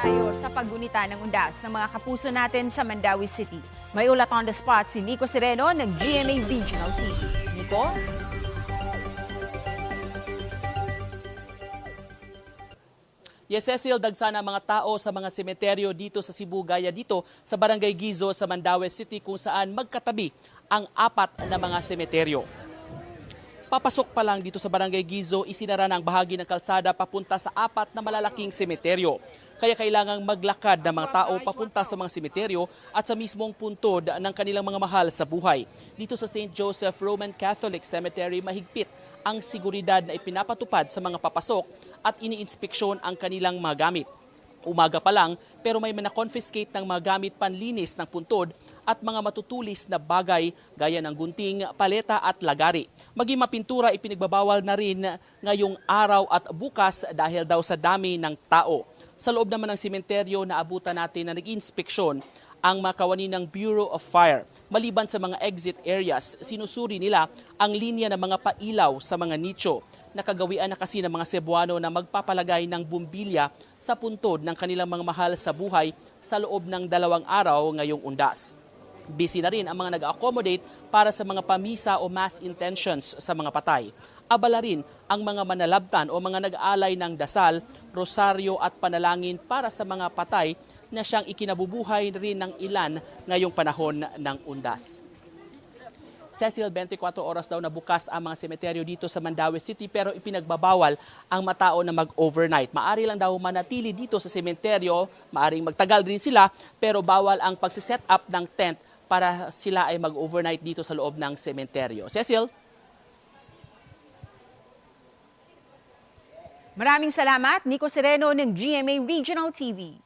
tayo sa paggunita ng undas ng mga kapuso natin sa Mandawi City. May ulat on the spot si Nico Sereno ng GMA Regional TV. Nico? Yes, Cecil, dagsana ang mga tao sa mga semeteryo dito sa Cebu, gaya dito sa Barangay Gizo sa Mandawi City kung saan magkatabi ang apat na mga semeteryo. Papasok pa lang dito sa Barangay Gizo, isinara na ang bahagi ng kalsada papunta sa apat na malalaking semeteryo. Kaya kailangang maglakad ng mga tao papunta sa mga semeteryo at sa mismong puntod ng kanilang mga mahal sa buhay. Dito sa St. Joseph Roman Catholic Cemetery, mahigpit ang seguridad na ipinapatupad sa mga papasok at iniinspeksyon ang kanilang mga gamit. Umaga pa lang pero may na-confiscate ng mga gamit panlinis ng puntod at mga matutulis na bagay gaya ng gunting, paleta at lagari. Maging mapintura ipinagbabawal na rin ngayong araw at bukas dahil daw sa dami ng tao. Sa loob naman ng sementeryo, naabutan natin na nag-inspeksyon ang mga kawani ng Bureau of Fire. Maliban sa mga exit areas, sinusuri nila ang linya ng mga pailaw sa mga nicho. Nakagawian na kasi ng mga Cebuano na magpapalagay ng bumbilya sa puntod ng kanilang mga mahal sa buhay sa loob ng 2 araw ngayong undas. Busy na rin ang mga nag-accommodate para sa mga pamisa o mass intentions sa mga patay. Abala rin ang mga manalabtan o mga nag-aalay ng dasal, rosaryo at panalangin para sa mga patay na siyang ikinabubuhay rin ng ilan ngayong panahon ng undas. Cecil, 24 oras daw na bukas ang mga semeteryo dito sa Mandawi City pero ipinagbabawal ang matao na mag-overnight. Maari lang daw manatili dito sa semeteryo, maaring magtagal din sila pero bawal ang pagsiset up ng tent para sila ay mag-overnight dito sa loob ng sementeryo. Cecil? Maraming salamat, Nico Sereno ng GMA Regional TV.